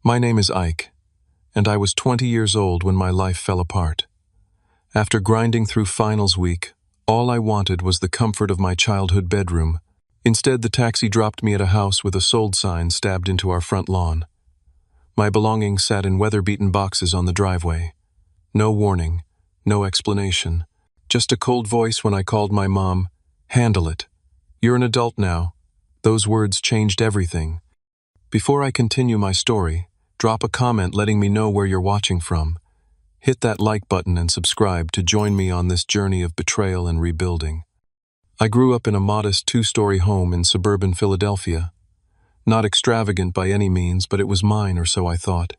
My name is Ike, and I was 20 years old when my life fell apart. After grinding through finals week, all I wanted was the comfort of my childhood bedroom. Instead, the taxi dropped me at a house with a sold sign stabbed into our front lawn. My belongings sat in weather-beaten boxes on the driveway. No warning, no explanation. Just a cold voice when I called my mom. "Handle it. You're an adult now." Those words changed everything. Before I continue my story, drop a comment letting me know where you're watching from. Hit that like button and subscribe to join me on this journey of betrayal and rebuilding. I grew up in a modest 2-story home in suburban Philadelphia. Not extravagant by any means, but it was mine, or so I thought.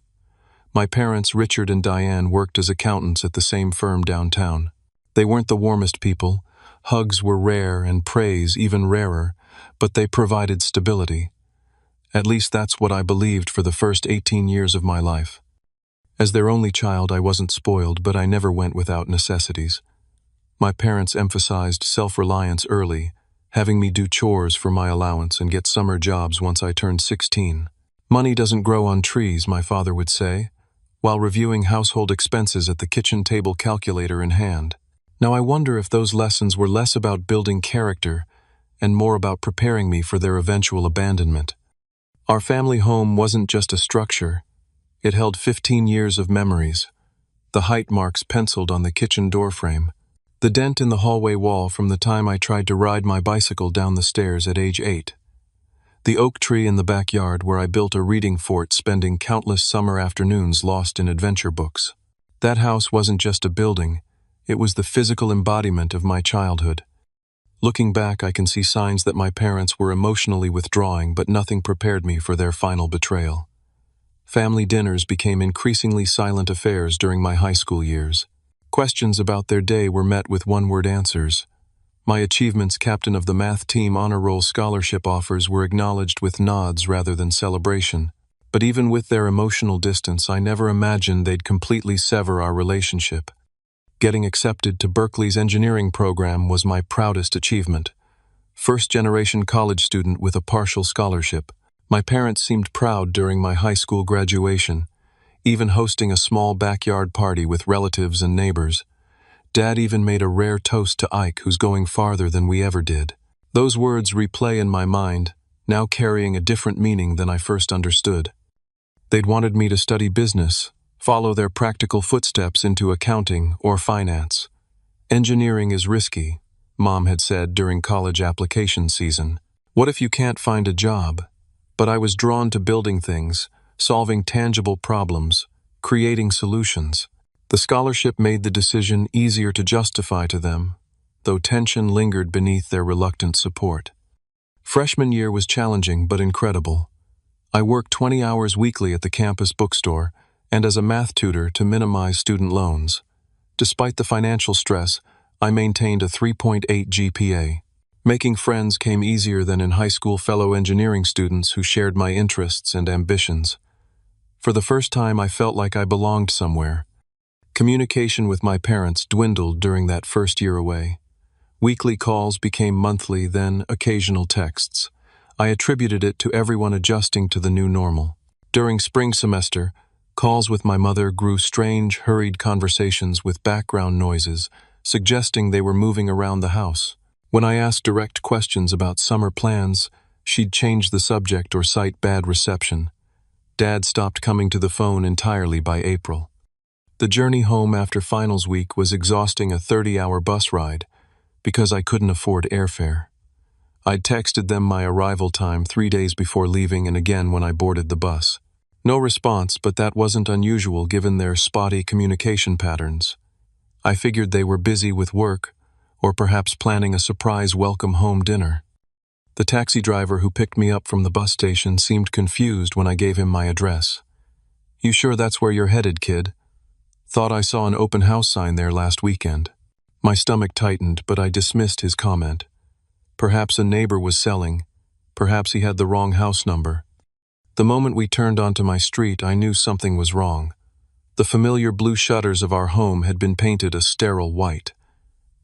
My parents, Richard and Diane, worked as accountants at the same firm downtown. They weren't the warmest people. Hugs were rare and praise even rarer, but they provided stability. At least that's what I believed for the first 18 years of my life. As their only child, I wasn't spoiled, but I never went without necessities. My parents emphasized self-reliance early, having me do chores for my allowance and get summer jobs once I turned 16. "Money doesn't grow on trees," my father would say, while reviewing household expenses at the kitchen table, calculator in hand. Now I wonder if those lessons were less about building character and more about preparing me for their eventual abandonment. Our family home wasn't just a structure. It held 15 years of memories. The height marks penciled on the kitchen doorframe. The dent in the hallway wall from the time I tried to ride my bicycle down the stairs at age 8. The oak tree in the backyard where I built a reading fort, spending countless summer afternoons lost in adventure books. That house wasn't just a building. It was the physical embodiment of my childhood. Looking back, I can see signs that my parents were emotionally withdrawing, but nothing prepared me for their final betrayal. Family dinners became increasingly silent affairs during my high school years. Questions about their day were met with one-word answers. My achievements, captain of the math team, honor roll scholarship offers were acknowledged with nods rather than celebration. But even with their emotional distance, I never imagined they'd completely sever our relationship. Getting accepted to Berkeley's engineering program was my proudest achievement. First-generation college student with a partial scholarship. My parents seemed proud during my high school graduation, even hosting a small backyard party with relatives and neighbors. Dad even made a rare toast to Ike, who's going farther than we ever did. Those words replay in my mind, now carrying a different meaning than I first understood. They'd wanted me to study business, follow their practical footsteps into accounting or finance. "Engineering is risky," Mom had said during college application season. "What if you can't find a job?" But I was drawn to building things, solving tangible problems, creating solutions. The scholarship made the decision easier to justify to them, though tension lingered beneath their reluctant support. Freshman year was challenging but incredible. I worked 20 hours weekly at the campus bookstore and as a math tutor to minimize student loans. Despite the financial stress, I maintained a 3.8 GPA. Making friends came easier than in high school. Fellow engineering students who shared my interests and ambitions. For the first time, I felt like I belonged somewhere. Communication with my parents dwindled during that first year away. Weekly calls became monthly, then occasional texts. I attributed it to everyone adjusting to the new normal. During spring semester, calls with my mother grew strange, hurried conversations with background noises, suggesting they were moving around the house. When I asked direct questions about summer plans, she'd change the subject or cite bad reception. Dad stopped coming to the phone entirely by April. The journey home after finals week was exhausting, a 30-hour bus ride, because I couldn't afford airfare. I'd texted them my arrival time 3 days before leaving and again when I boarded the bus. No response, but that wasn't unusual given their spotty communication patterns. I figured they were busy with work, or perhaps planning a surprise welcome home dinner. The taxi driver who picked me up from the bus station seemed confused when I gave him my address. "You sure that's where you're headed, kid? Thought I saw an open house sign there last weekend." My stomach tightened, but I dismissed his comment. Perhaps a neighbor was selling. Perhaps he had the wrong house number. The moment we turned onto my street, I knew something was wrong. The familiar blue shutters of our home had been painted a sterile white.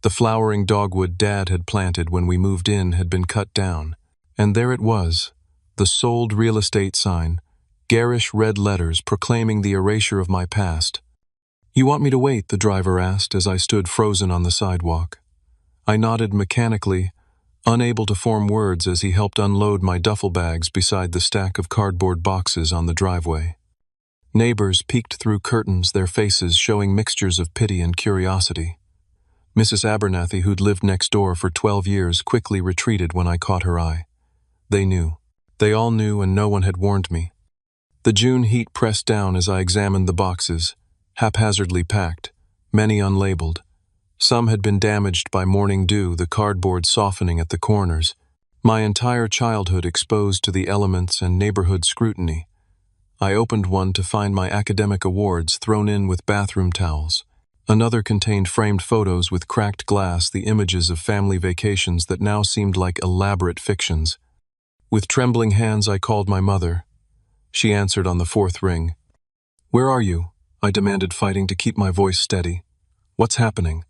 The flowering dogwood Dad had planted when we moved in had been cut down. And there it was, the sold real estate sign, garish red letters proclaiming the erasure of my past. "You want me to wait?" the driver asked as I stood frozen on the sidewalk. I nodded mechanically, unable to form words as he helped unload my duffel bags beside the stack of cardboard boxes on the driveway. Neighbors peeked through curtains, their faces showing mixtures of pity and curiosity. Mrs. Abernathy, who'd lived next door for 12 years, quickly retreated when I caught her eye. They knew. They all knew, and no one had warned me. The June heat pressed down as I examined the boxes, haphazardly packed, many unlabeled. Some had been damaged by morning dew, the cardboard softening at the corners. My entire childhood exposed to the elements and neighborhood scrutiny. I opened one to find my academic awards thrown in with bathroom towels. Another contained framed photos with cracked glass, the images of family vacations that now seemed like elaborate fictions. With trembling hands, I called my mother. She answered on the fourth ring. "Where are you?" I demanded, fighting to keep my voice steady. "What's happening?"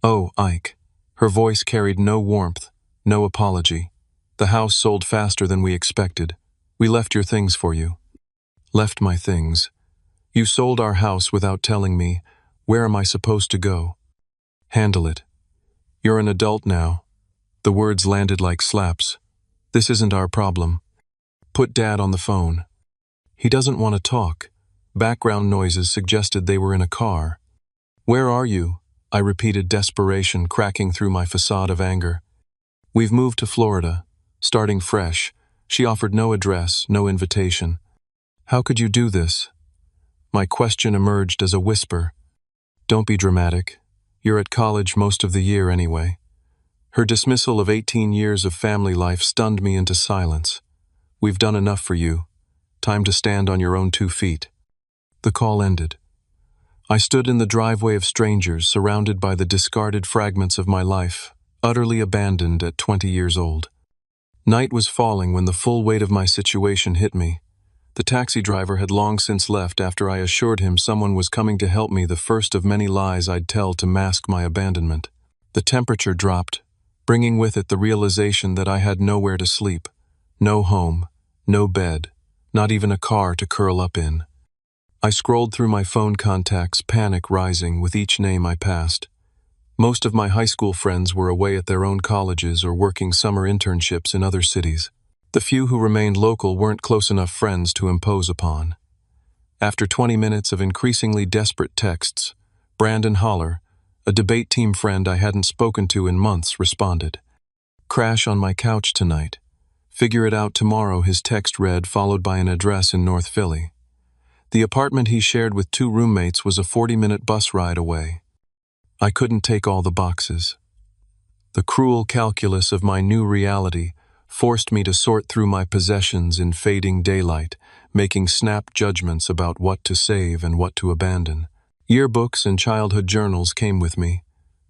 "Oh, Ike." Her voice carried no warmth, no apology. "The house sold faster than we expected. We left your things for you." "Left my things? You sold our house without telling me. Where am I supposed to go?" "Handle it. You're an adult now." The words landed like slaps. "This isn't our problem. Put Dad on the phone." "He doesn't want to talk." Background noises suggested they were in a car. "Where are you?" I repeated, desperation cracking through my facade of anger. "We've moved to Florida, starting fresh." She offered no address, no invitation. "How could you do this?" My question emerged as a whisper. "Don't be dramatic. You're at college most of the year anyway." Her dismissal of 18 years of family life stunned me into silence. "We've done enough for you. Time to stand on your own 2 feet." The call ended. I stood in the driveway of strangers, surrounded by the discarded fragments of my life, utterly abandoned at 20 years old. Night was falling when the full weight of my situation hit me. The taxi driver had long since left after I assured him someone was coming to help me, the first of many lies I'd tell to mask my abandonment. The temperature dropped, bringing with it the realization that I had nowhere to sleep. No home, no bed, not even a car to curl up in. I scrolled through my phone contacts, panic rising with each name I passed. Most of my high school friends were away at their own colleges or working summer internships in other cities. The few who remained local weren't close enough friends to impose upon. After 20 minutes of increasingly desperate texts, Brandon Holler, a debate team friend I hadn't spoken to in months, responded. "Crash on my couch tonight. Figure it out tomorrow," his text read, followed by an address in North Philly. The apartment he shared with 2 roommates was a 40-minute bus ride away. I couldn't take all the boxes. The cruel calculus of my new reality forced me to sort through my possessions in fading daylight, making snap judgments about what to save and what to abandon. Yearbooks and childhood journals came with me.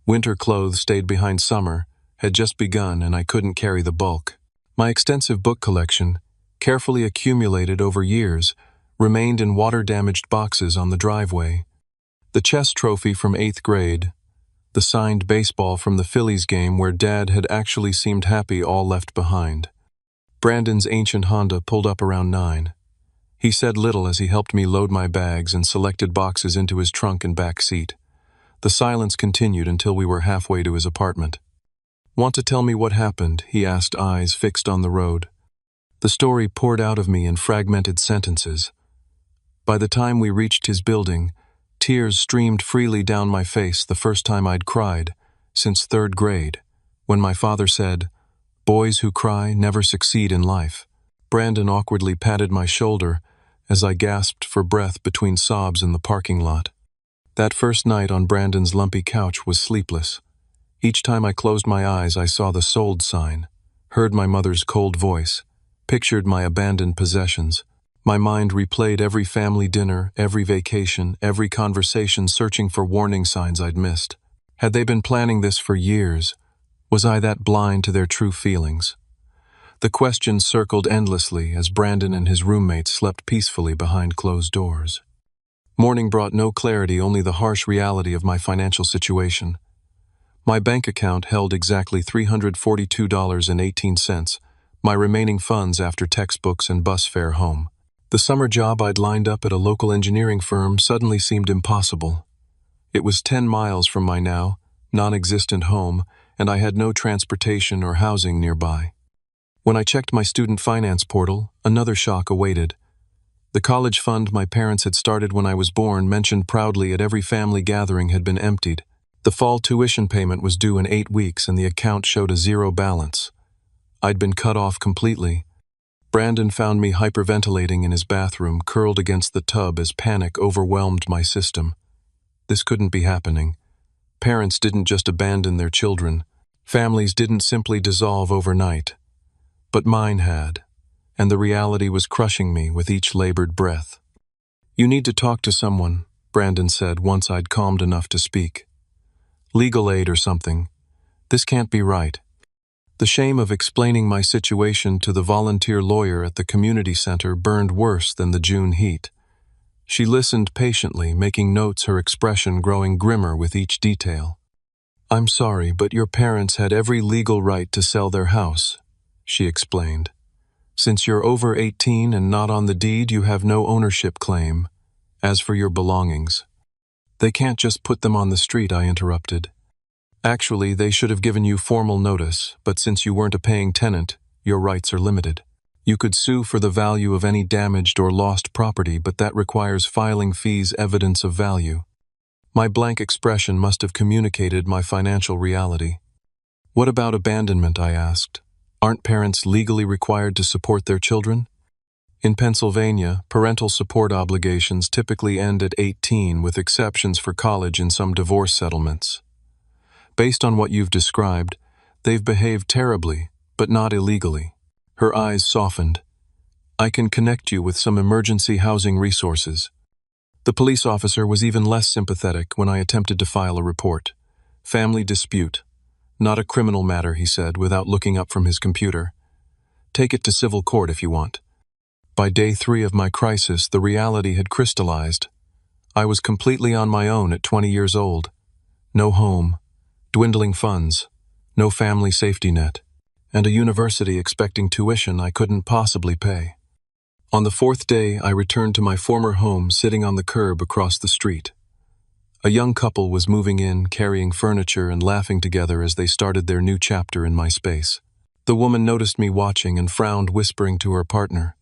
Winter clothes stayed behind summer, had just begun, and I couldn't carry the bulk. My extensive book collection, carefully accumulated over years, remained in water-damaged boxes on the driveway. The chess trophy from 8th grade, the signed baseball from the Phillies game where Dad had actually seemed happy, all left behind. Brandon's ancient Honda pulled up around 9. He said little as he helped me load my bags and selected boxes into his trunk and back seat. The silence continued until we were halfway to his apartment. "Want to tell me what happened?" he asked, eyes fixed on the road. The story poured out of me in fragmented sentences. By the time we reached his building, tears streamed freely down my face, the first time I'd cried since 3rd grade, when my father said, "Boys who cry never succeed in life." Brandon awkwardly patted my shoulder as I gasped for breath between sobs in the parking lot. That first night on Brandon's lumpy couch was sleepless. Each time I closed my eyes, I saw the sold sign, heard my mother's cold voice, pictured my abandoned possessions. My mind replayed every family dinner, every vacation, every conversation, searching for warning signs I'd missed. Had they been planning this for years? Was I that blind to their true feelings? The questions circled endlessly as Brandon and his roommates slept peacefully behind closed doors. Morning brought no clarity, only the harsh reality of my financial situation. My bank account held exactly $342.18, my remaining funds after textbooks and bus fare home. The summer job I'd lined up at a local engineering firm suddenly seemed impossible. It was 10 miles from my now non-existent home, and I had no transportation or housing nearby. When I checked my student finance portal, another shock awaited. The college fund my parents had started when I was born, mentioned proudly at every family gathering, had been emptied. The fall tuition payment was due in 8 weeks and the account showed a zero balance. I'd been cut off completely. Brandon found me hyperventilating in his bathroom, curled against the tub as panic overwhelmed my system. This couldn't be happening. Parents didn't just abandon their children. Families didn't simply dissolve overnight. But mine had, and the reality was crushing me with each labored breath. "You need to talk to someone," Brandon said once I'd calmed enough to speak. "Legal aid or something. This can't be right." The shame of explaining my situation to the volunteer lawyer at the community center burned worse than the June heat. She listened patiently, making notes, her expression growing grimmer with each detail. "I'm sorry, but your parents had every legal right to sell their house," she explained. "Since you're over 18 and not on the deed, you have no ownership claim. As for your belongings—" "They can't just put them on the street," I interrupted. "Actually, they should have given you formal notice, but since you weren't a paying tenant, your rights are limited. You could sue for the value of any damaged or lost property, but that requires filing fees, evidence of value." My blank expression must have communicated my financial reality. "What about abandonment?" I asked. "Aren't parents legally required to support their children?" In Pennsylvania, parental support obligations typically end at 18, with exceptions for college and some divorce settlements. "Based on what you've described, they've behaved terribly, but not illegally." Her eyes softened. "I can connect you with some emergency housing resources." The police officer was even less sympathetic when I attempted to file a report. "Family dispute. Not a criminal matter," he said, without looking up from his computer. "Take it to civil court if you want." By day 3 of my crisis, the reality had crystallized. I was completely on my own at 20 years old. No home, dwindling funds, no family safety net, and a university expecting tuition I couldn't possibly pay. On the 4th day, I returned to my former home, sitting on the curb across the street. A young couple was moving in, carrying furniture and laughing together as they started their new chapter in my space. The woman noticed me watching and frowned, whispering to her partner.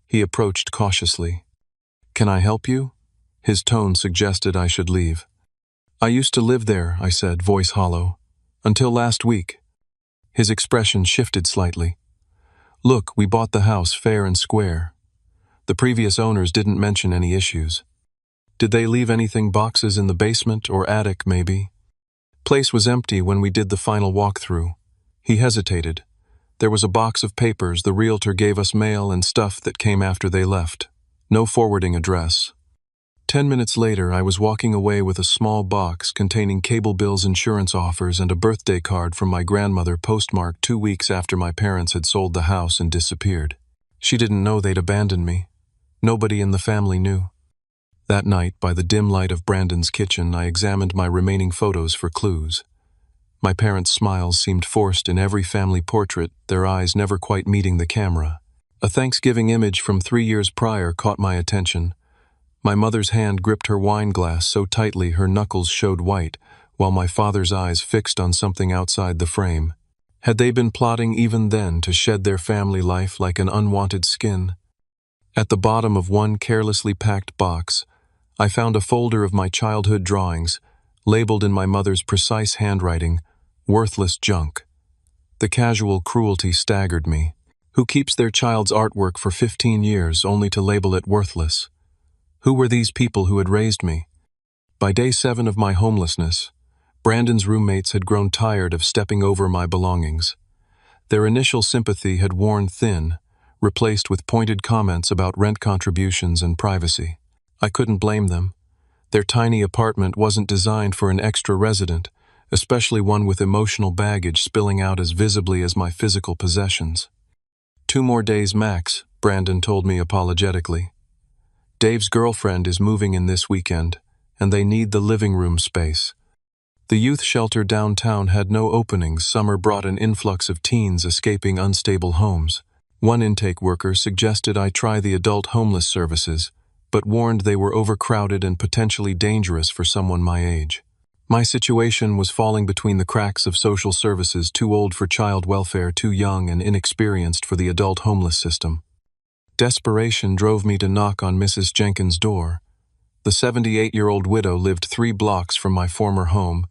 He approached cautiously. "Can I help you?" His tone suggested I should leave. "I used to live there," I said, voice hollow. "Until last week." His expression shifted slightly. "Look, we bought the house fair and square. The previous owners didn't mention any issues. Did they leave anything, boxes in the basement or attic maybe? Place was empty when we did the final walkthrough." He hesitated. "There was a box of papers. The realtor gave us mail and stuff that came after they left. No forwarding address." 10 minutes later, I was walking away with a small box containing cable bills, insurance offers, and a birthday card from my grandmother, postmarked 2 weeks after my parents had sold the house and disappeared. She didn't know they'd abandoned me. Nobody in the family knew. That night, by the dim light of Brandon's kitchen, I examined my remaining photos for clues. My parents' smiles seemed forced in every family portrait, their eyes never quite meeting the camera. A Thanksgiving image from 3 years prior caught my attention. My mother's hand gripped her wine glass so tightly her knuckles showed white, while my father's eyes fixed on something outside the frame. Had they been plotting even then to shed their family life like an unwanted skin? At the bottom of one carelessly packed box, I found a folder of my childhood drawings, labeled in my mother's precise handwriting, "Worthless junk." The casual cruelty staggered me. Who keeps their child's artwork for 15 years only to label it worthless? Who were these people who had raised me? By day 7 of my homelessness, Brandon's roommates had grown tired of stepping over my belongings. Their initial sympathy had worn thin, replaced with pointed comments about rent contributions and privacy. I couldn't blame them. Their tiny apartment wasn't designed for an extra resident, especially one with emotional baggage spilling out as visibly as my physical possessions. 2 more days max, Brandon told me apologetically. Dave's girlfriend is moving in this weekend, and they need the living room space. The youth shelter downtown had no openings. Summer brought an influx of teens escaping unstable homes. One intake worker suggested I try the adult homeless services, but warned they were overcrowded and potentially dangerous for someone my age. My situation was falling between the cracks of social services too old for child welfare, too young and inexperienced for the adult homeless system. Desperation drove me to knock on Mrs. Jenkins' door. The 78-year-old widow lived 3 blocks from my former home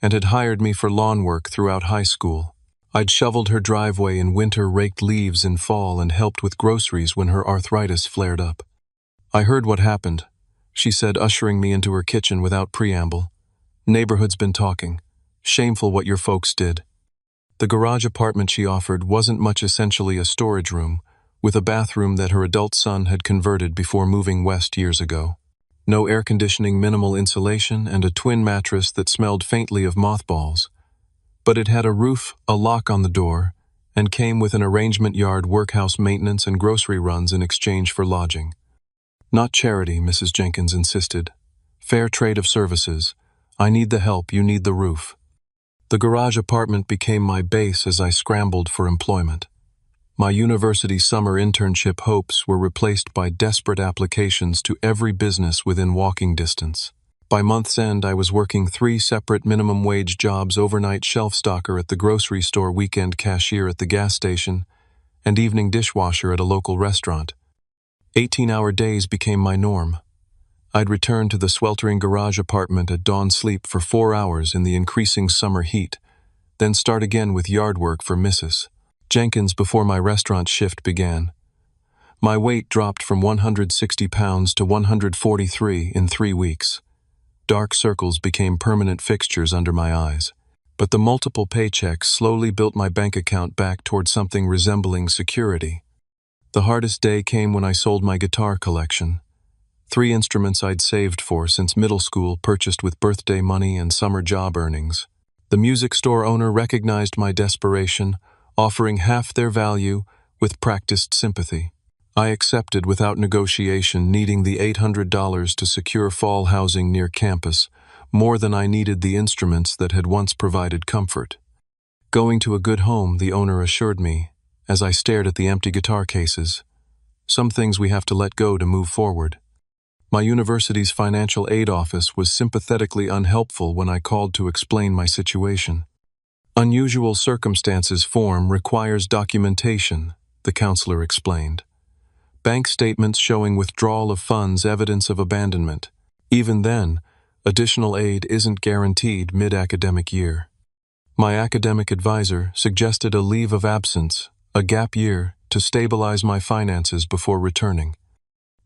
and had hired me for lawn work throughout high school. I'd shoveled her driveway in winter, raked leaves in fall, and helped with groceries when her arthritis flared up. "I heard what happened," she said, ushering me into her kitchen without preamble. "Neighborhood's been talking. Shameful what your folks did." The garage apartment she offered wasn't much, essentially a storage room, with a bathroom that her adult son had converted before moving west years ago. No air conditioning, minimal insulation, and a twin mattress that smelled faintly of mothballs. But it had a roof, a lock on the door, and came with an arrangement yard, workhouse maintenance, and grocery runs in exchange for lodging. "Not charity," Mrs. Jenkins insisted. "Fair trade of services. I need the help, you need the roof." The garage apartment became my base as I scrambled for employment. My university summer internship hopes were replaced by desperate applications to every business within walking distance. By month's end, I was working 3 separate minimum wage jobs: overnight shelf stocker at the grocery store, weekend cashier at the gas station, and evening dishwasher at a local restaurant. 18-hour days became my norm. I'd return to the sweltering garage apartment at dawn, sleep for 4 hours in the increasing summer heat, then start again with yard work for Mrs. Jenkins before my restaurant shift began. My weight dropped from 160 pounds to 143 in 3 weeks. Dark circles became permanent fixtures under my eyes. But the multiple paychecks slowly built my bank account back toward something resembling security. The hardest day came when I sold my guitar collection. 3 instruments I'd saved for since middle school, purchased with birthday money and summer job earnings. The music store owner recognized my desperation, offering half their value with practiced sympathy. I accepted without negotiation, needing the $800 to secure fall housing near campus, more than I needed the instruments that had once provided comfort. "Going to a good home," the owner assured me, as I stared at the empty guitar cases. "Some things we have to let go to move forward." My university's financial aid office was sympathetically unhelpful when I called to explain my situation. "Unusual circumstances form requires documentation," the counselor explained. "Bank statements showing withdrawal of funds, evidence of abandonment. Even then, additional aid isn't guaranteed mid-academic year." My academic advisor suggested a leave of absence, a gap year, to stabilize my finances before returning.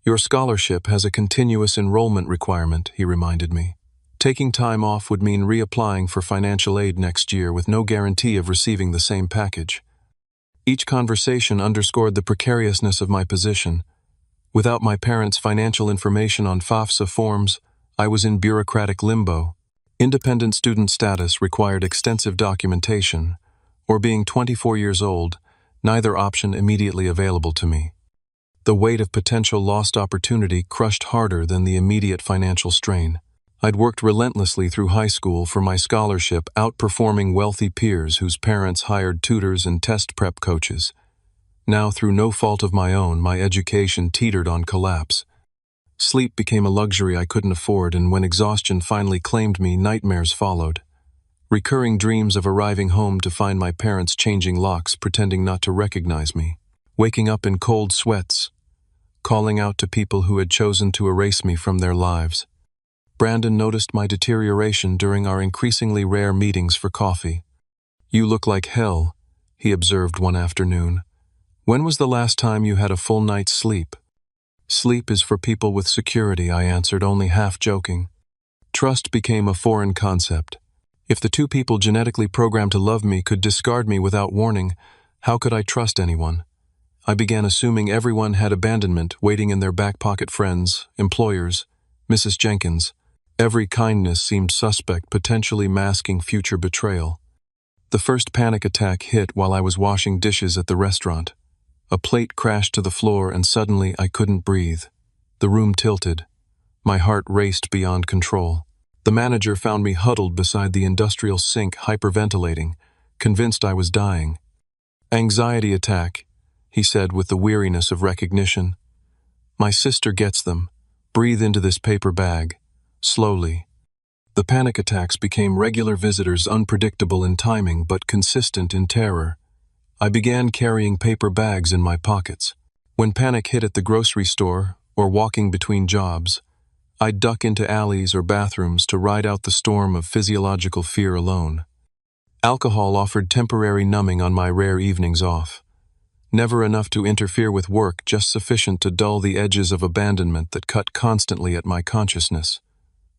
"Your scholarship has a continuous enrollment requirement," he reminded me. Taking time off would mean reapplying for financial aid next year with no guarantee of receiving the same package. Each conversation underscored the precariousness of my position. Without my parents' financial information on FAFSA forms, I was in bureaucratic limbo. Independent student status required extensive documentation, or being 24 years old, neither option immediately available to me. The weight of potential lost opportunity crushed harder than the immediate financial strain. I'd worked relentlessly through high school for my scholarship, outperforming wealthy peers whose parents hired tutors and test prep coaches. Now, through no fault of my own, my education teetered on collapse. Sleep became a luxury I couldn't afford, and when exhaustion finally claimed me, nightmares followed. Recurring dreams of arriving home to find my parents changing locks, pretending not to recognize me. Waking up in cold sweats. Calling out to people who had chosen to erase me from their lives. Brandon noticed my deterioration during our increasingly rare meetings for coffee. "You look like hell," he observed one afternoon. "When was the last time you had a full night's sleep?" "Sleep is for people with security," I answered, only half joking. Trust became a foreign concept. If the 2 people genetically programmed to love me could discard me without warning, how could I trust anyone? I began assuming everyone had abandonment waiting in their back pocket: friends, employers, Mrs. Jenkins. Every kindness seemed suspect, potentially masking future betrayal. The first panic attack hit while I was washing dishes at the restaurant. A plate crashed to the floor and suddenly I couldn't breathe. The room tilted. My heart raced beyond control. The manager found me huddled beside the industrial sink, hyperventilating, convinced I was dying. "Anxiety attack," he said with the weariness of recognition. My sister gets them. Breathe into this paper bag. Slowly. The panic attacks became regular visitors, unpredictable in timing but consistent in terror. I began carrying paper bags in my pockets. When panic hit at the grocery store or walking between jobs, I'd duck into alleys or bathrooms to ride out the storm of physiological fear alone. Alcohol offered temporary numbing on my rare evenings off. Never enough to interfere with work, just sufficient to dull the edges of abandonment that cut constantly at my consciousness.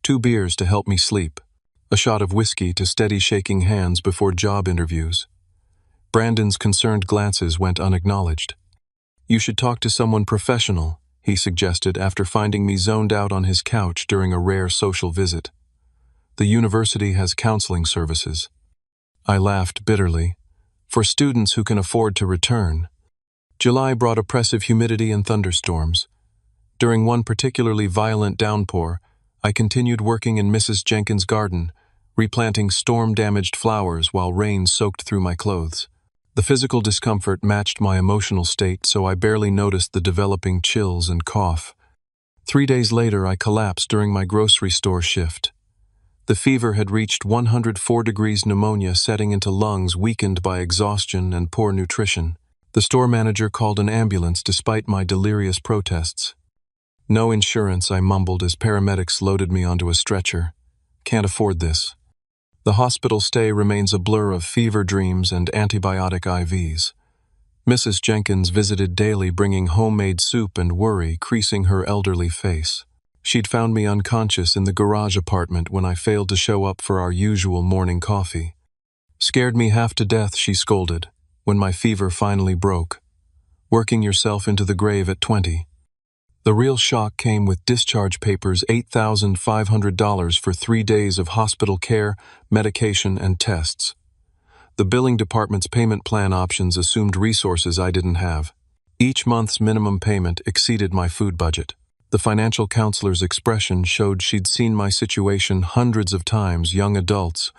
2 beers to help me sleep. A shot of whiskey to steady shaking hands before job interviews. Brandon's concerned glances went unacknowledged. You should talk to someone professional, he suggested after finding me zoned out on his couch during a rare social visit. The university has counseling services. I laughed bitterly. For students who can afford to return. July brought oppressive humidity and thunderstorms. During one particularly violent downpour, I continued working in Mrs. Jenkins' garden, replanting storm-damaged flowers while rain soaked through my clothes. The physical discomfort matched my emotional state, so I barely noticed the developing chills and cough. 3 days later, I collapsed during my grocery store shift. The fever had reached 104 degrees, pneumonia setting into lungs weakened by exhaustion and poor nutrition. The store manager called an ambulance despite my delirious protests. No insurance, I mumbled as paramedics loaded me onto a stretcher. Can't afford this. The hospital stay remains a blur of fever dreams and antibiotic IVs. Mrs. Jenkins visited daily, bringing homemade soup, and worry creasing her elderly face. She'd found me unconscious in the garage apartment when I failed to show up for our usual morning coffee. Scared me half to death, she scolded, when my fever finally broke. Working yourself into the grave at 20. The real shock came with discharge papers, $8,500 for 3 days of hospital care, medication, and tests. The billing department's payment plan options assumed resources I didn't have. Each month's minimum payment exceeded my food budget. The financial counselor's expression showed she'd seen my situation hundreds of times, young adults,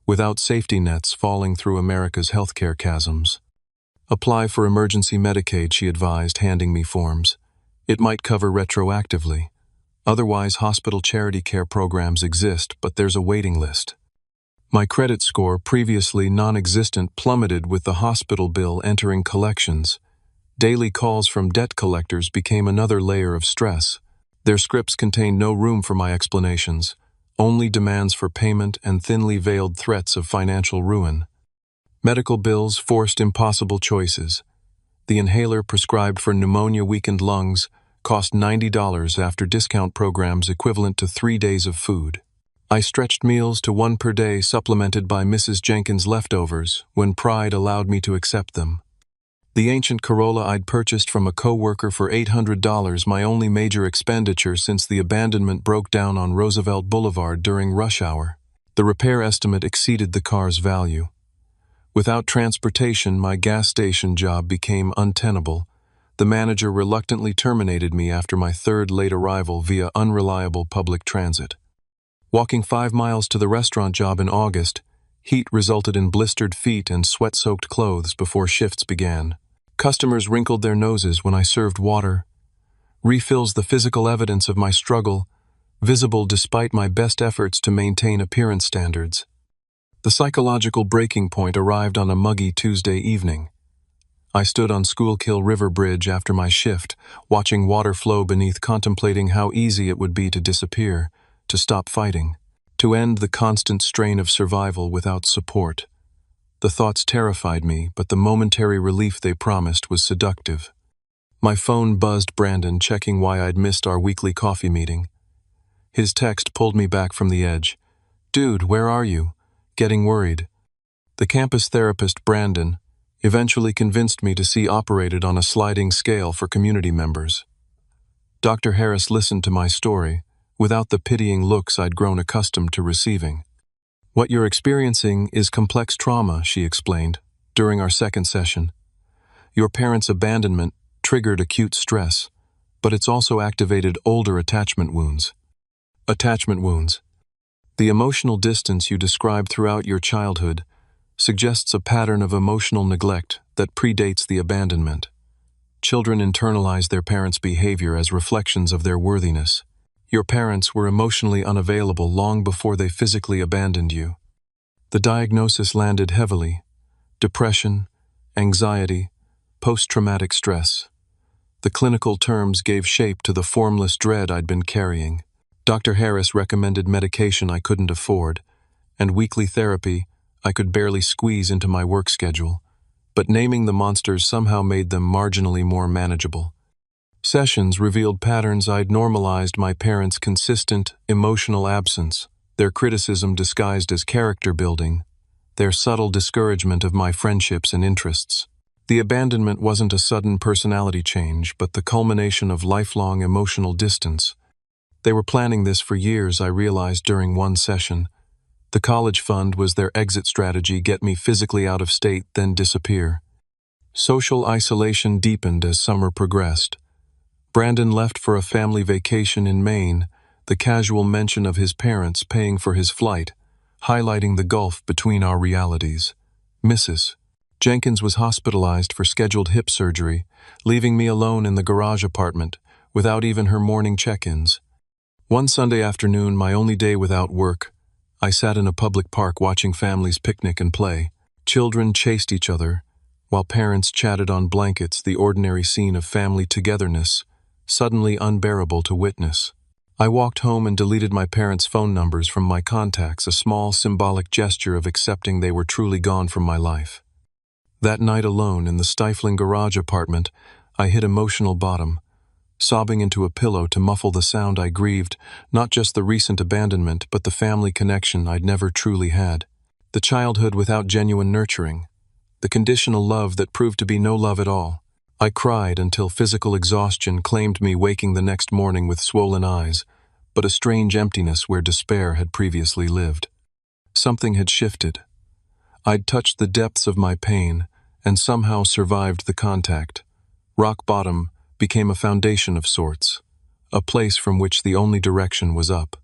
without safety nets falling through America's healthcare chasms. Apply for emergency Medicaid, she advised, handing me forms. It might cover retroactively. Otherwise, hospital charity care programs exist, but there's a waiting list. My credit score, previously non-existent, plummeted with the hospital bill entering collections. Daily calls from debt collectors became another layer of stress. Their scripts contained no room for my explanations, only demands for payment and thinly veiled threats of financial ruin. Medical bills forced impossible choices. The inhaler prescribed for pneumonia-weakened lungs cost $90 after discount programs equivalent to 3 days of food. I stretched meals to 1 per day, supplemented by Mrs. Jenkins' leftovers, when pride allowed me to accept them. The ancient Corolla I'd purchased from a co-worker for $800, my only major expenditure since the abandonment broke down on Roosevelt Boulevard during rush hour. The repair estimate exceeded the car's value. Without transportation, my gas station job became untenable. The manager reluctantly terminated me after my 3rd late arrival via unreliable public transit. Walking 5 miles to the restaurant job in August, heat resulted in blistered feet and sweat-soaked clothes before shifts began. Customers wrinkled their noses when I served water. Refills, the physical evidence of my struggle, visible despite my best efforts to maintain appearance standards. The psychological breaking point arrived on a muggy Tuesday evening. I stood on Schuylkill River Bridge after my shift, watching water flow beneath, contemplating how easy it would be to disappear, to stop fighting, to end the constant strain of survival without support. The thoughts terrified me, but the momentary relief they promised was seductive. My phone buzzed, Brandon, checking why I'd missed our weekly coffee meeting. His text pulled me back from the edge. Dude, where are you? Getting worried. The campus therapist, Brandon, eventually convinced me to see operated on a sliding scale for community members. Dr. Harris listened to my story, without the pitying looks I'd grown accustomed to receiving. What you're experiencing is complex trauma, she explained, during our 2nd session. Your parents' abandonment triggered acute stress, but it's also activated older attachment wounds. Attachment wounds. The emotional distance you described throughout your childhood suggests a pattern of emotional neglect that predates the abandonment. Children internalize their parents' behavior as reflections of their worthiness. Your parents were emotionally unavailable long before they physically abandoned you. The diagnosis landed heavily: depression, anxiety, post-traumatic stress. The clinical terms gave shape to the formless dread I'd been carrying. Dr. Harris recommended medication I couldn't afford, and weekly therapy I could barely squeeze into my work schedule. But naming the monsters somehow made them marginally more manageable. Sessions revealed patterns I'd normalized: my parents' consistent, emotional absence, their criticism disguised as character building, their subtle discouragement of my friendships and interests. The abandonment wasn't a sudden personality change, but the culmination of lifelong emotional distance. They were planning this for years, I realized during one session. The college fund was their exit strategy: get me physically out of state, then disappear. Social isolation deepened as summer progressed. Brandon left for a family vacation in Maine, the casual mention of his parents paying for his flight, highlighting the gulf between our realities. Mrs. Jenkins was hospitalized for scheduled hip surgery, leaving me alone in the garage apartment, without even her morning check-ins. One Sunday afternoon, my only day without work, I sat in a public park watching families picnic and play. Children chased each other, while parents chatted on blankets, the ordinary scene of family togetherness, suddenly unbearable to witness. I walked home and deleted my parents' phone numbers from my contacts, a small symbolic gesture of accepting they were truly gone from my life. That night alone in the stifling garage apartment, I hit emotional bottom, sobbing into a pillow to muffle the sound. I grieved not just the recent abandonment, but the family connection I'd never truly had. The childhood without genuine nurturing. The conditional love that proved to be no love at all. I cried until physical exhaustion claimed me, waking the next morning with swollen eyes, but a strange emptiness where despair had previously lived. Something had shifted. I'd touched the depths of my pain and somehow survived the contact. Rock bottom became a foundation of sorts, a place from which the only direction was up.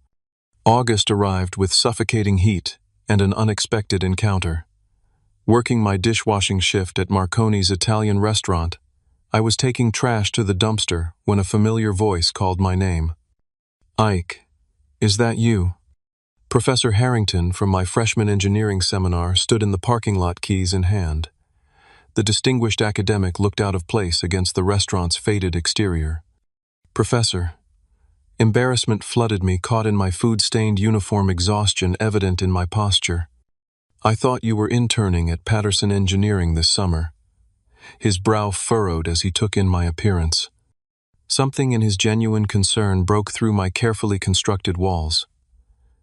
August arrived with suffocating heat and an unexpected encounter. Working my dishwashing shift at Marconi's Italian restaurant, I was taking trash to the dumpster when a familiar voice called my name. "Ike, is that you?" Professor Harrington from my freshman engineering seminar stood in the parking lot, keys in hand. The distinguished academic looked out of place against the restaurant's faded exterior. "Professor." Embarrassment flooded me, caught in my food-stained uniform, exhaustion evident in my posture. "I thought you were interning at Patterson Engineering this summer." His brow furrowed as he took in my appearance. Something in his genuine concern broke through my carefully constructed walls.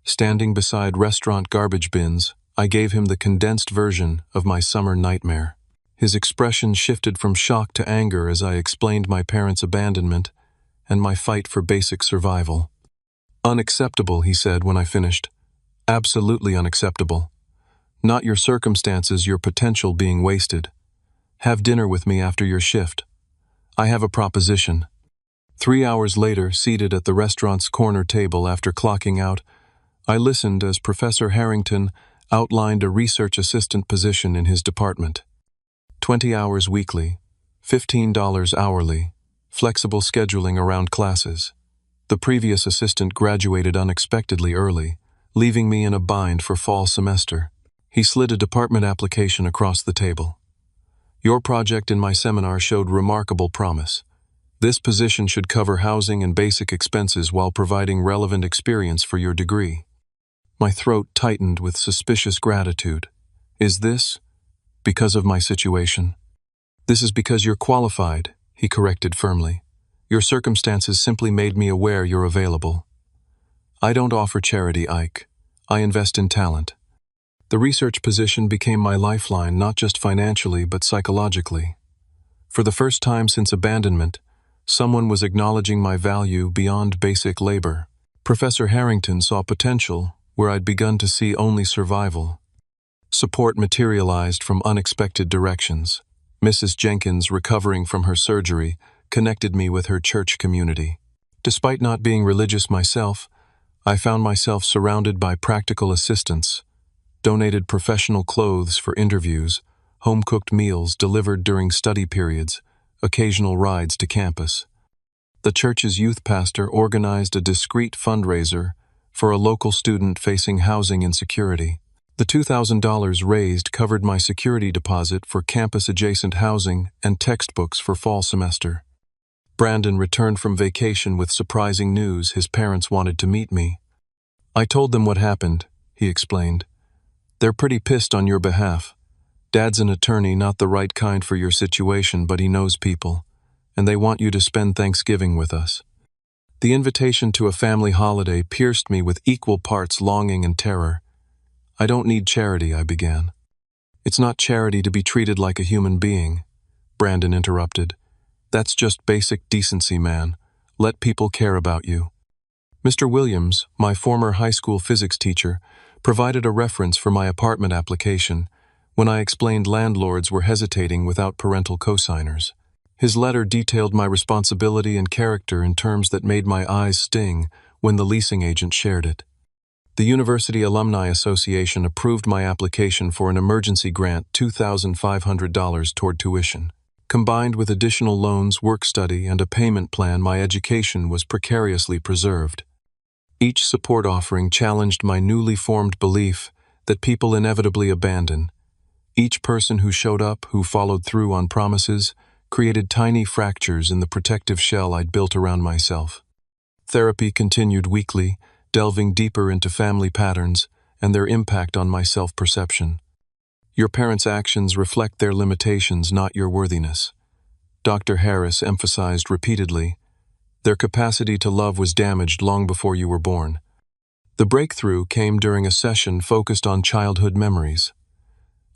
Standing beside restaurant garbage bins, I gave him the condensed version of my summer nightmare. His expression shifted from shock to anger as I explained my parents' abandonment and my fight for basic survival. "Unacceptable," he said when I finished. "Absolutely unacceptable. Not your circumstances, your potential being wasted. Have dinner with me after your shift. I have a proposition." 3 hours later, seated at the restaurant's corner table after clocking out, I listened as Professor Harrington outlined a research assistant position in his department. 20 hours weekly, $15 hourly, flexible scheduling around classes. The previous assistant graduated unexpectedly early, leaving me in a bind for fall semester. He slid a department application across the table. "Your project in my seminar showed remarkable promise. This position should cover housing and basic expenses while providing relevant experience for your degree." My throat tightened with suspicious gratitude. "Is this because of my situation?" "This is because you're qualified," he corrected firmly. "Your circumstances simply made me aware you're available." "I don't offer charity, Ike. I invest in talent." The research position became my lifeline, not just financially but psychologically. For the first time since abandonment, someone was acknowledging my value beyond basic labor. Professor Harrington saw potential where I'd begun to see only survival. Support materialized from unexpected directions. Mrs. Jenkins, recovering from her surgery, connected me with her church community. Despite not being religious myself, I found myself surrounded by practical assistance, donated professional clothes for interviews, home-cooked meals delivered during study periods, occasional rides to campus. The church's youth pastor organized a discreet fundraiser for a local student facing housing insecurity. The $2,000 raised covered my security deposit for campus-adjacent housing and textbooks for fall semester. Brandon returned from vacation with surprising news. His parents wanted to meet me. I told them what happened, he explained. They're pretty pissed on your behalf. Dad's an attorney, not the right kind for your situation, but he knows people, and they want you to spend Thanksgiving with us. The invitation to a family holiday pierced me with equal parts longing and terror. I don't need charity, I began. It's not charity to be treated like a human being, Brandon interrupted. That's just basic decency, man. Let people care about you. Mr. Williams, my former high school physics teacher, provided a reference for my apartment application when I explained landlords were hesitating without parental cosigners. His letter detailed my responsibility and character in terms that made my eyes sting when the leasing agent shared it. The University Alumni Association approved my application for an emergency grant, $2,500 toward tuition. Combined with additional loans, work study, and a payment plan, my education was precariously preserved. Each support offering challenged my newly formed belief that people inevitably abandon. Each person who showed up, who followed through on promises, created tiny fractures in the protective shell I'd built around myself. Therapy continued weekly, delving deeper into family patterns and their impact on my self-perception. Your parents' actions reflect their limitations, not your worthiness. Dr. Harris emphasized repeatedly, their capacity to love was damaged long before you were born. The breakthrough came during a session focused on childhood memories.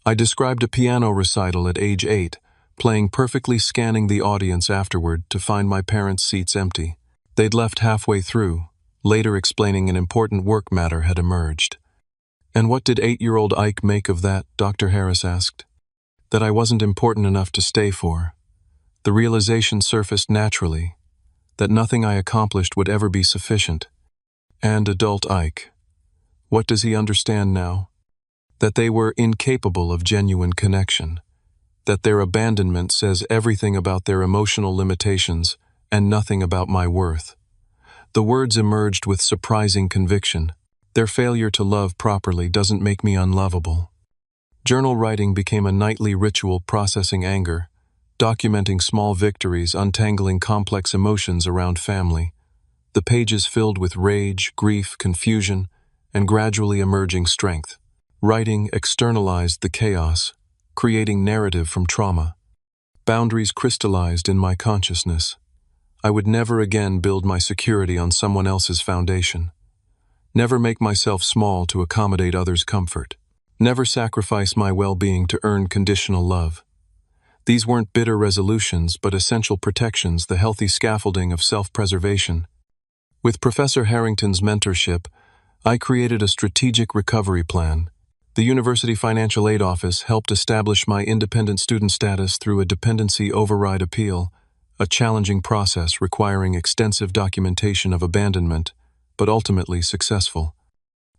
I described a piano recital at age 8, playing perfectly, scanning the audience afterward to find my parents' seats empty. They'd left halfway through, later explaining an important work matter had emerged. And what did 8-year-old Ike make of that? Dr. Harris asked. That I wasn't important enough to stay for. The realization surfaced naturally, that nothing I accomplished would ever be sufficient. And adult Ike, what does he understand now? That they were incapable of genuine connection. That their abandonment says everything about their emotional limitations and nothing about my worth. The words emerged with surprising conviction. Their failure to love properly doesn't make me unlovable. Journal writing became a nightly ritual, processing anger, documenting small victories, untangling complex emotions around family. The pages filled with rage, grief, confusion, and gradually emerging strength. Writing externalized the chaos, creating narrative from trauma. Boundaries crystallized in my consciousness. I would never again build my security on someone else's foundation. Never make myself small to accommodate others' comfort. Never sacrifice my well-being to earn conditional love. These weren't bitter resolutions, but essential protections, the healthy scaffolding of self-preservation. With Professor Harrington's mentorship, I created a strategic recovery plan. The University Financial Aid Office helped establish my independent student status through a dependency override appeal, a challenging process requiring extensive documentation of abandonment, but ultimately successful.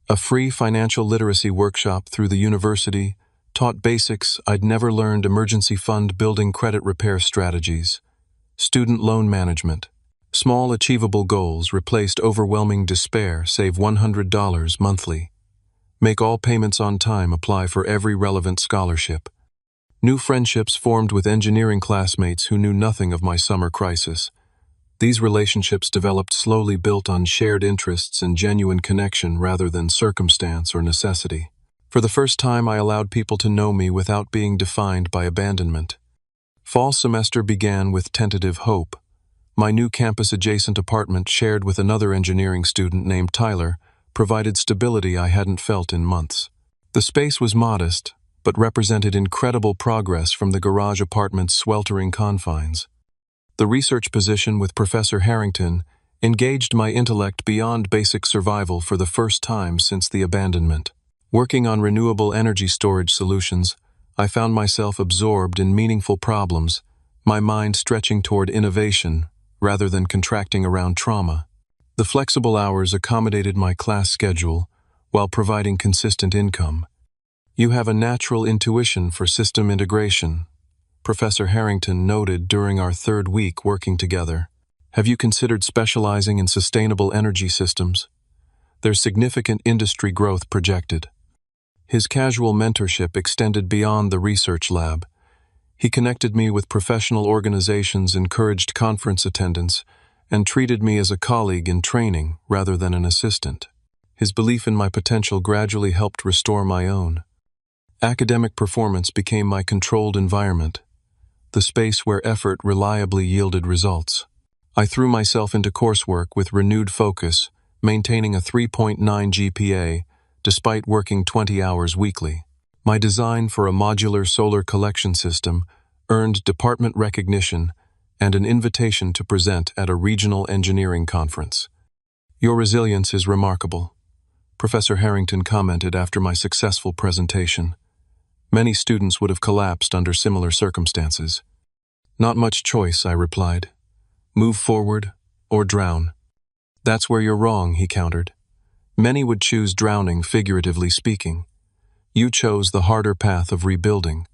A free financial literacy workshop through the university taught basics I'd never learned: emergency fund building, credit repair strategies, student loan management. Small achievable goals replaced overwhelming despair. Save $100 monthly. Make all payments on time. Apply for every relevant scholarship. New friendships formed with engineering classmates who knew nothing of my summer crisis. These relationships developed slowly, built on shared interests and genuine connection rather than circumstance or necessity. For the first time, I allowed people to know me without being defined by abandonment. Fall semester began with tentative hope. My new campus-adjacent apartment, shared with another engineering student named Tyler, provided stability I hadn't felt in months. The space was modest, but represented incredible progress from the garage apartment's sweltering confines. The research position with Professor Harrington engaged my intellect beyond basic survival for the first time since the abandonment. Working on renewable energy storage solutions, I found myself absorbed in meaningful problems, my mind stretching toward innovation rather than contracting around trauma. The flexible hours accommodated my class schedule while providing consistent income. You have a natural intuition for system integration, Professor Harrington noted during our third week working together. Have you considered specializing in sustainable energy systems? There's significant industry growth projected. His casual mentorship extended beyond the research lab. He connected me with professional organizations, encouraged conference attendance, and treated me as a colleague in training rather than an assistant. His belief in my potential gradually helped restore my own. Academic performance became my controlled environment, the space where effort reliably yielded results. I threw myself into coursework with renewed focus, maintaining a 3.9 GPA despite working 20 hours weekly. My design for a modular solar collection system earned department recognition and an invitation to present at a regional engineering conference. Your resilience is remarkable, Professor Harrington commented after my successful presentation. Many students would have collapsed under similar circumstances. Not much choice, I replied. Move forward or drown. That's where you're wrong, he countered. Many would choose drowning, figuratively speaking. You chose the harder path of rebuilding.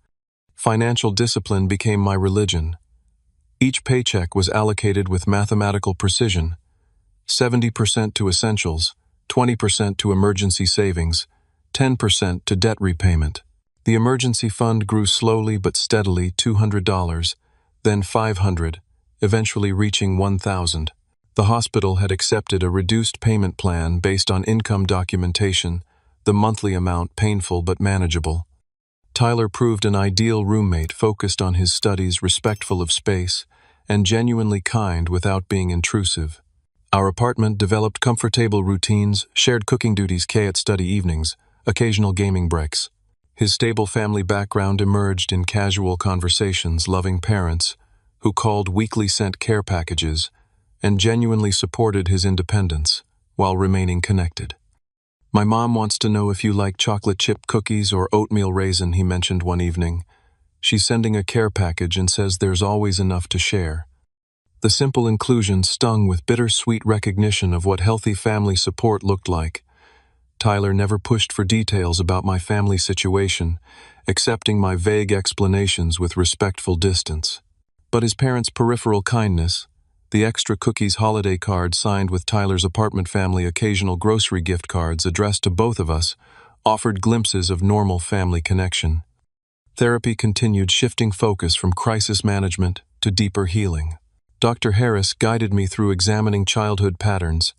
Financial discipline became my religion. Each paycheck was allocated with mathematical precision. 70% to essentials, 20% to emergency savings, 10% to debt repayment. The emergency fund grew slowly but steadily, $200, then $500, eventually reaching $1,000. The hospital had accepted a reduced payment plan based on income documentation, the monthly amount painful but manageable. Tyler proved an ideal roommate, focused on his studies, respectful of space, and genuinely kind without being intrusive. Our apartment developed comfortable routines, shared cooking duties, at study evenings, occasional gaming breaks. His stable family background emerged in casual conversations, loving parents who called weekly sent care packages and genuinely supported his independence while remaining connected. My mom wants to know if you like chocolate chip cookies or oatmeal raisin, he mentioned one evening. She's sending a care package and says there's always enough to share. The simple inclusion stung with bittersweet recognition of what healthy family support looked like. Tyler never pushed for details about my family situation, accepting my vague explanations with respectful distance. But his parents' peripheral kindness, the extra cookies holiday card signed with Tyler's apartment family, occasional grocery gift cards addressed to both of us, offered glimpses of normal family connection. Therapy continued, shifting focus from crisis management to deeper healing. Dr. Harris guided me through examining childhood patterns,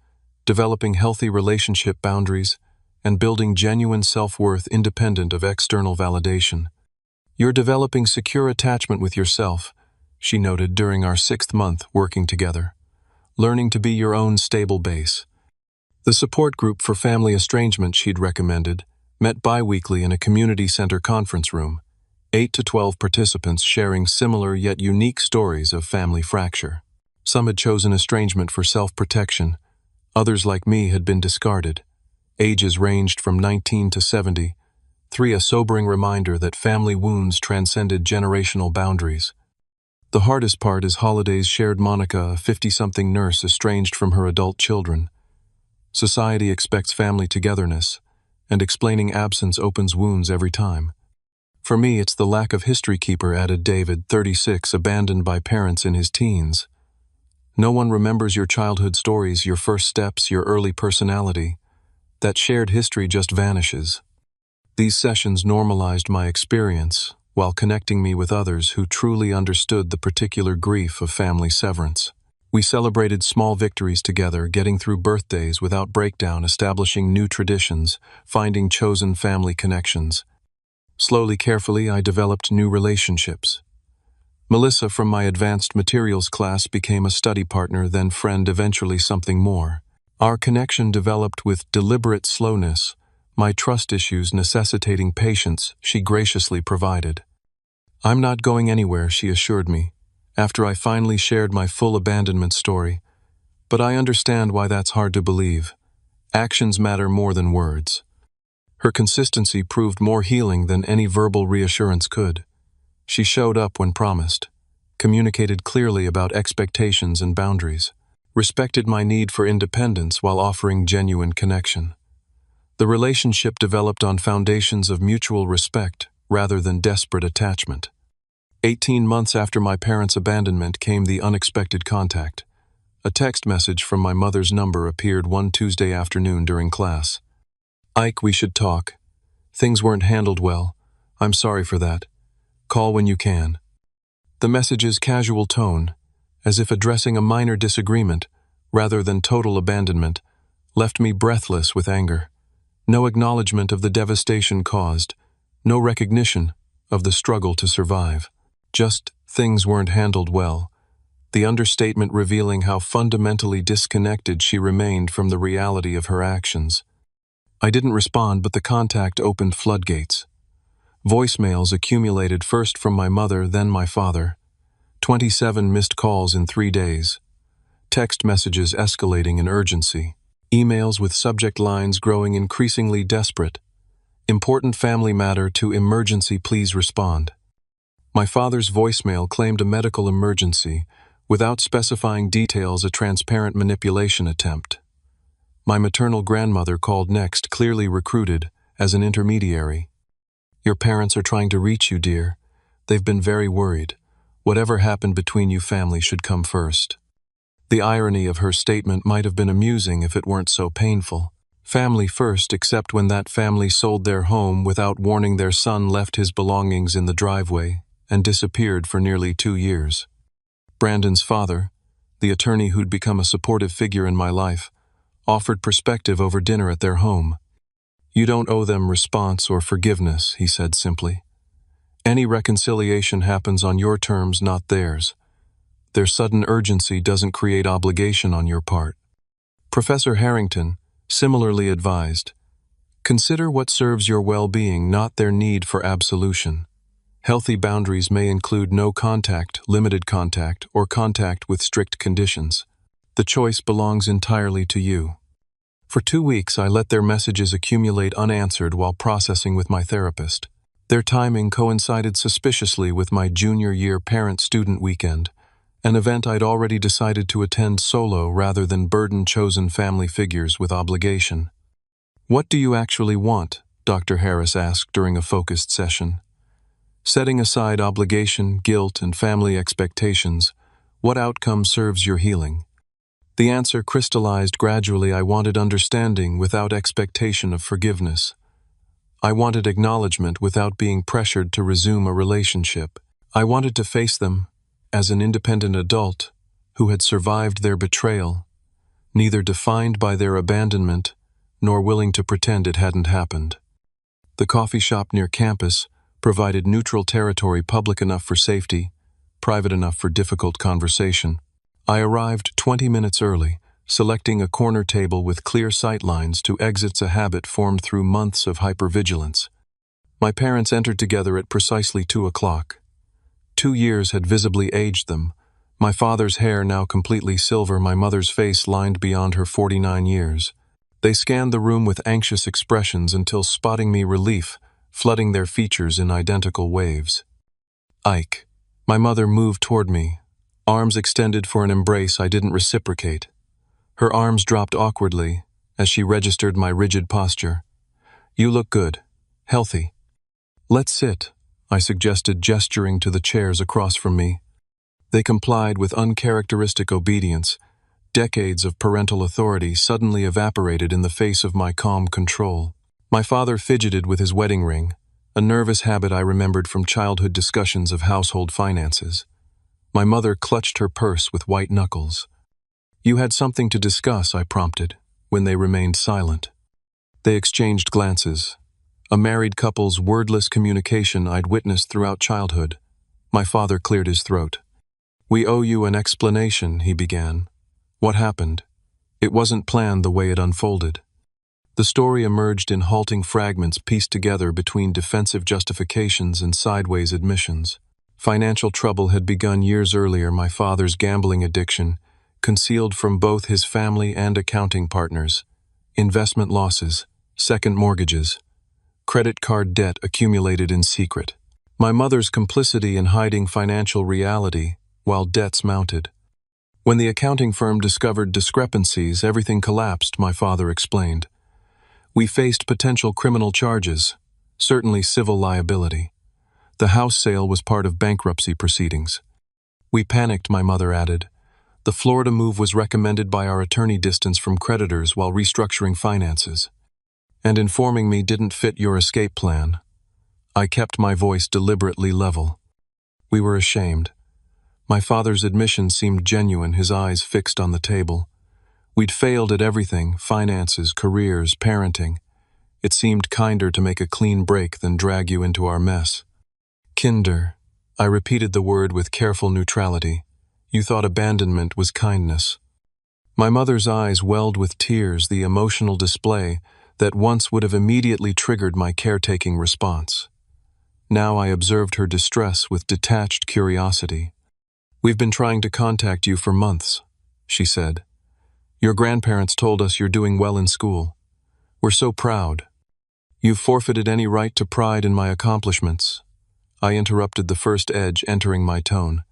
developing healthy relationship boundaries, and building genuine self-worth independent of external validation. You're developing secure attachment with yourself, she noted during our 6th month working together, learning to be your own stable base. The support group for family estrangement she'd recommended met bi-weekly in a community center conference room, 8 to 12 participants sharing similar yet unique stories of family fracture. Some had chosen estrangement for self-protection, others like me had been discarded. Ages ranged from 19 to 70, a sobering reminder that family wounds transcended generational boundaries. The hardest part is holidays shared. Monica, a 50-something nurse estranged from her adult children. Society expects family togetherness, and explaining absence opens wounds every time. For me, it's the lack of history keeper, added David, 36, abandoned by parents in his teens. No one remembers your childhood stories, your first steps, your early personality. That shared history just vanishes. These sessions normalized my experience while connecting me with others who truly understood the particular grief of family severance. We celebrated small victories together, getting through birthdays without breakdown, establishing new traditions, finding chosen family connections. Slowly, carefully, I developed new relationships. Melissa from my advanced materials class became a study partner, then friend, eventually something more. Our connection developed with deliberate slowness, my trust issues necessitating patience she graciously provided. I'm not going anywhere, she assured me, after I finally shared my full abandonment story. But I understand why that's hard to believe. Actions matter more than words. Her consistency proved more healing than any verbal reassurance could. She showed up when promised, communicated clearly about expectations and boundaries, respected my need for independence while offering genuine connection. The relationship developed on foundations of mutual respect rather than desperate attachment. 18 months after my parents' abandonment came the unexpected contact. A text message from my mother's number appeared one Tuesday afternoon during class. "Ike, we should talk. Things weren't handled well. I'm sorry for that. Call when you can." The message's casual tone, as if addressing a minor disagreement rather than total abandonment, left me breathless with anger. No acknowledgement of the devastation caused, no recognition of the struggle to survive. Just things weren't handled well, the understatement revealing how fundamentally disconnected she remained from the reality of her actions. I didn't respond, but the contact opened floodgates. Voicemails accumulated, first from my mother, then my father. 27 missed calls in 3 days. Text messages escalating in urgency. Emails with subject lines growing increasingly desperate. "Important family matter" to "emergency, please respond." My father's voicemail claimed a medical emergency, without specifying details, a transparent manipulation attempt. My maternal grandmother called next, clearly recruited as an intermediary. "Your parents are trying to reach you, dear. They've been very worried. Whatever happened between you family should come first." The irony of her statement might have been amusing if it weren't so painful. Family first, except when that family sold their home without warning. Their son left his belongings in the driveway and disappeared for nearly 2 years. Brandon's father, the attorney who'd become a supportive figure in my life, offered perspective over dinner at their home. "You don't owe them response or forgiveness," he said simply. "Any reconciliation happens on your terms, not theirs. Their sudden urgency doesn't create obligation on your part." Professor Harrington similarly advised, "Consider what serves your well-being, not their need for absolution. Healthy boundaries may include no contact, limited contact, or contact with strict conditions. The choice belongs entirely to you." For 2 weeks, I let their messages accumulate unanswered while processing with my therapist. Their timing coincided suspiciously with my junior year parent-student weekend, an event I'd already decided to attend solo rather than burden chosen family figures with obligation. "What do you actually want?" Dr. Harris asked during a focused session. Setting aside obligation, guilt, and family expectations, what outcome serves your healing? The answer crystallized gradually. I wanted understanding without expectation of forgiveness. I wanted acknowledgement without being pressured to resume a relationship. I wanted to face them as an independent adult who had survived their betrayal, neither defined by their abandonment nor willing to pretend it hadn't happened. The coffee shop near campus provided neutral territory, public enough for safety, private enough for difficult conversation. I arrived 20 minutes early, selecting a corner table with clear sightlines to exit, a habit formed through months of hypervigilance. My parents entered together at precisely 2 o'clock. 2 years had visibly aged them, my father's hair now completely silver, my mother's face lined beyond her 49 years. They scanned the room with anxious expressions until spotting me, relief flooding their features in identical waves. "Ike." My mother moved toward me, arms extended for an embrace I didn't reciprocate. Her arms dropped awkwardly as she registered my rigid posture. "You look good, healthy." "Let's sit," I suggested, gesturing to the chairs across from me. They complied with uncharacteristic obedience. Decades of parental authority suddenly evaporated in the face of my calm control. My father fidgeted with his wedding ring, a nervous habit I remembered from childhood discussions of household finances. My mother clutched her purse with white knuckles. "You had something to discuss," I prompted, when they remained silent. They exchanged glances, a married couple's wordless communication I'd witnessed throughout childhood. My father cleared his throat. "We owe you an explanation," he began. "What happened? It wasn't planned the way it unfolded." The story emerged in halting fragments pieced together between defensive justifications and sideways admissions. Financial trouble had begun years earlier, my father's gambling addiction, concealed from both his family and accounting partners, investment losses, second mortgages, credit card debt accumulated in secret, my mother's complicity in hiding financial reality while debts mounted. When the accounting firm discovered discrepancies, everything collapsed, my father explained. We faced potential criminal charges, certainly civil liability. The house sale was part of bankruptcy proceedings. We panicked, my mother added. The Florida move was recommended by our attorney distance from creditors while restructuring finances. And informing me didn't fit your escape plan. I kept my voice deliberately level. We were ashamed. My father's admission seemed genuine, his eyes fixed on the table. We'd failed at everything, finances, careers, parenting. It seemed kinder to make a clean break than drag you into our mess. Kinder. I repeated the word with careful neutrality. You thought abandonment was kindness. My mother's eyes welled with tears, the emotional display that once would have immediately triggered my caretaking response. Now I observed her distress with detached curiosity. We've been trying to contact you for months, she said. Your grandparents told us you're doing well in school. We're so proud. You've forfeited any right to pride in my accomplishments. I interrupted, the first edge entering my tone.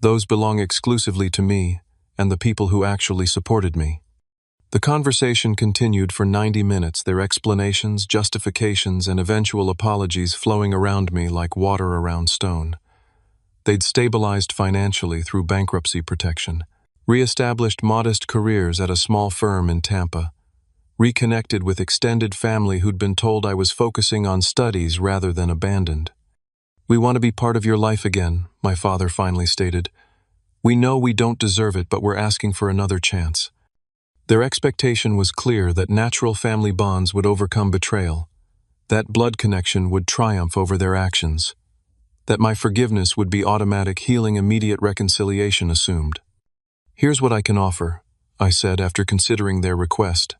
Those belong exclusively to me and the people who actually supported me. The conversation continued for 90 minutes, their explanations, justifications, and eventual apologies flowing around me like water around stone. They'd stabilized financially through bankruptcy protection, re-established modest careers at a small firm in Tampa, reconnected with extended family who'd been told I was focusing on studies rather than abandoned. We want to be part of your life again, my father finally stated. We know we don't deserve it, but we're asking for another chance. Their expectation was clear, that natural family bonds would overcome betrayal, that blood connection would triumph over their actions, that my forgiveness would be automatic, healing, immediate reconciliation assumed. Here's what I can offer, I said after considering their request.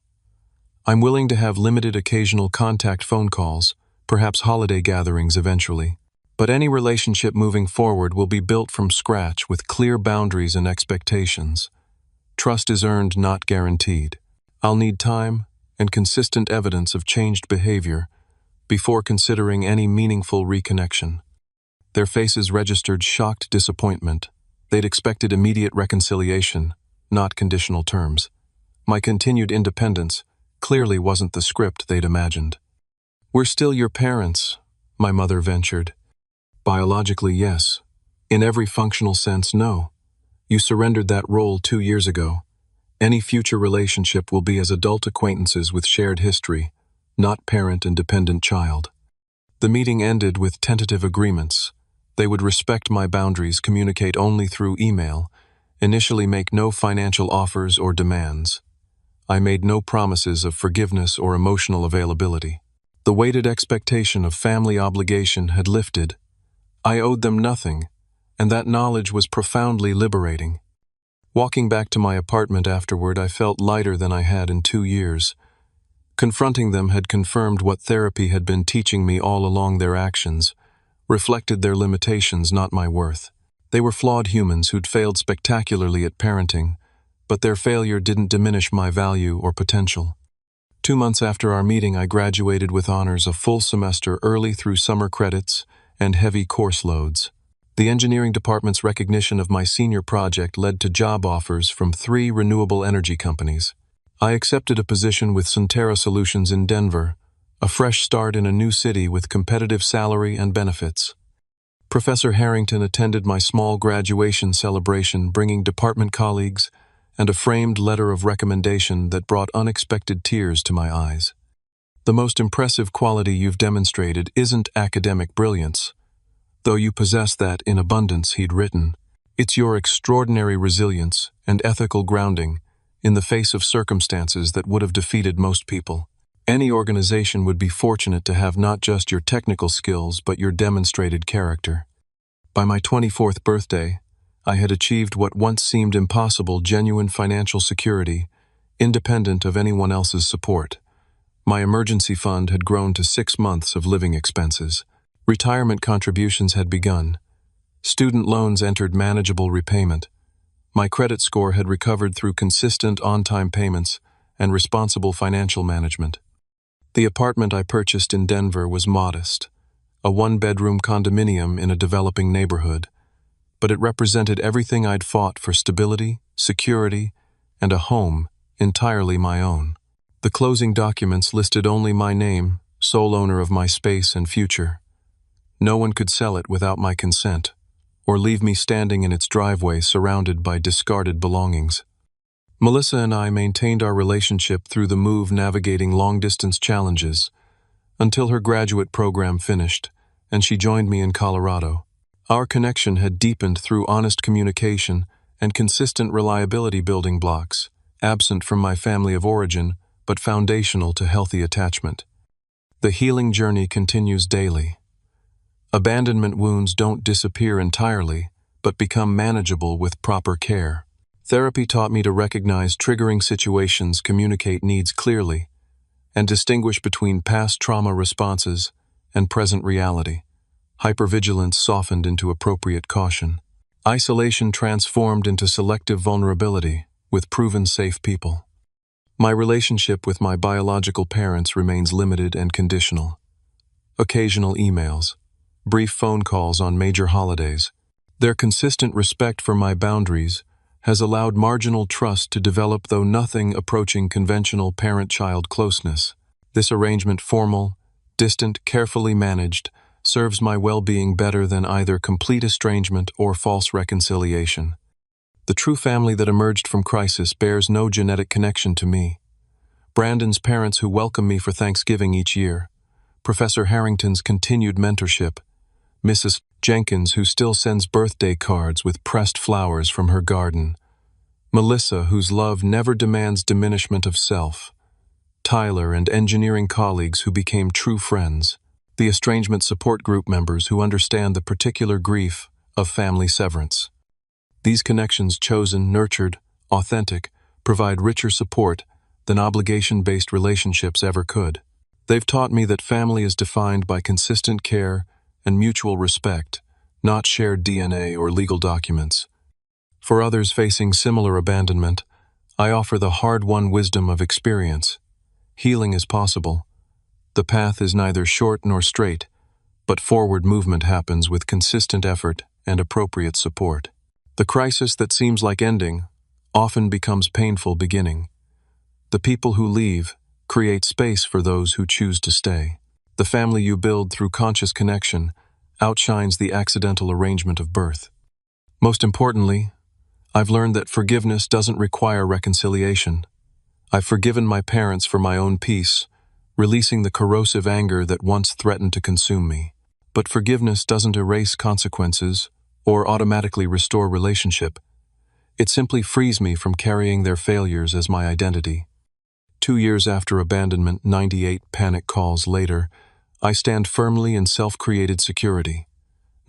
I'm willing to have limited occasional contact phone calls, perhaps holiday gatherings eventually. But any relationship moving forward will be built from scratch with clear boundaries and expectations. Trust is earned, not guaranteed. I'll need time and consistent evidence of changed behavior before considering any meaningful reconnection. Their faces registered shocked disappointment. They'd expected immediate reconciliation, not conditional terms. My continued independence clearly wasn't the script they'd imagined. We're still your parents, my mother ventured. Biologically, yes. In every functional sense, no. You surrendered that role 2 years ago. Any future relationship will be as adult acquaintances with shared history, not parent and dependent child. The meeting ended with tentative agreements. They would respect my boundaries, communicate only through email, initially make no financial offers or demands. I made no promises of forgiveness or emotional availability. The weighted expectation of family obligation had lifted. I owed them nothing, and that knowledge was profoundly liberating. Walking back to my apartment afterward, I felt lighter than I had in 2 years. Confronting them had confirmed what therapy had been teaching me all along. Their actions reflected their limitations, not my worth. They were flawed humans who'd failed spectacularly at parenting, but their failure didn't diminish my value or potential. 2 months after our meeting, I graduated with honors, a full semester early through summer credits and heavy course loads. The engineering department's recognition of my senior project led to job offers from 3 renewable energy companies. I accepted a position with Centera Solutions in Denver, a fresh start in a new city with competitive salary and benefits. Professor Harrington attended my small graduation celebration, bringing department colleagues and a framed letter of recommendation that brought unexpected tears to my eyes. The most impressive quality you've demonstrated isn't academic brilliance, though you possess that in abundance, he'd written. It's your extraordinary resilience and ethical grounding in the face of circumstances that would have defeated most people. Any organization would be fortunate to have not just your technical skills, but your demonstrated character. By my 24th birthday, I had achieved what once seemed impossible: genuine financial security, independent of anyone else's support. My emergency fund had grown to 6 months of living expenses. Retirement contributions had begun. Student loans entered manageable repayment. My credit score had recovered through consistent on-time payments and responsible financial management. The apartment I purchased in Denver was modest, a 1-bedroom condominium in a developing neighborhood, but it represented everything I'd fought for: stability, security, and a home entirely my own. The closing documents listed only my name, sole owner of my space and future. No one could sell it without my consent, or leave me standing in its driveway surrounded by discarded belongings. Melissa and I maintained our relationship through the move, navigating long-distance challenges, until her graduate program finished, and she joined me in Colorado. Our connection had deepened through honest communication and consistent reliability, building blocks, absent from my family of origin, but foundational to healthy attachment. The healing journey continues daily. Abandonment wounds don't disappear entirely, but become manageable with proper care. Therapy taught me to recognize triggering situations, communicate needs clearly, and distinguish between past trauma responses and present reality. Hypervigilance softened into appropriate caution. Isolation transformed into selective vulnerability with proven safe people. My relationship with my biological parents remains limited and conditional. Occasional emails, brief phone calls on major holidays. Their consistent respect for my boundaries has allowed marginal trust to develop, though nothing approaching conventional parent-child closeness. This arrangement, formal, distant, carefully managed, serves my well-being better than either complete estrangement or false reconciliation. The true family that emerged from crisis bears no genetic connection to me. Brandon's parents, who welcome me for Thanksgiving each year, Professor Harrington's continued mentorship, Mrs. Jenkins, who still sends birthday cards with pressed flowers from her garden, Melissa, whose love never demands diminishment of self, Tyler and engineering colleagues who became true friends, the estrangement support group members who understand the particular grief of family severance. These connections, chosen, nurtured, authentic, provide richer support than obligation-based relationships ever could. They've taught me that family is defined by consistent care and mutual respect, not shared DNA or legal documents. For others facing similar abandonment, I offer the hard-won wisdom of experience. Healing is possible. The path is neither short nor straight, but forward movement happens with consistent effort and appropriate support. The crisis that seems like ending often becomes painful beginning. The people who leave create space for those who choose to stay. The family you build through conscious connection outshines the accidental arrangement of birth. Most importantly, I've learned that forgiveness doesn't require reconciliation. I've forgiven my parents for my own peace, releasing the corrosive anger that once threatened to consume me. But forgiveness doesn't erase consequences or automatically restore relationship. It simply frees me from carrying their failures as my identity. 2 years after abandonment, 98 panic calls later, I stand firmly in self-created security,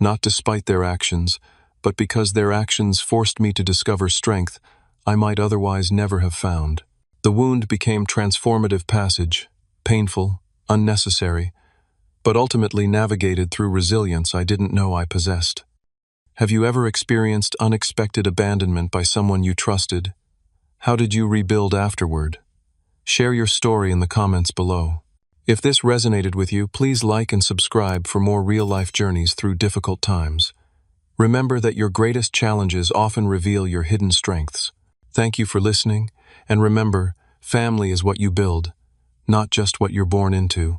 not despite their actions, but because their actions forced me to discover strength I might otherwise never have found. The wound became transformative passage, painful, unnecessary, but ultimately navigated through resilience I didn't know I possessed. Have you ever experienced unexpected abandonment by someone you trusted? How did you rebuild afterward? Share your story in the comments below. If this resonated with you, please like and subscribe for more real-life journeys through difficult times. Remember that your greatest challenges often reveal your hidden strengths. Thank you for listening, and remember, family is what you build, not just what you're born into.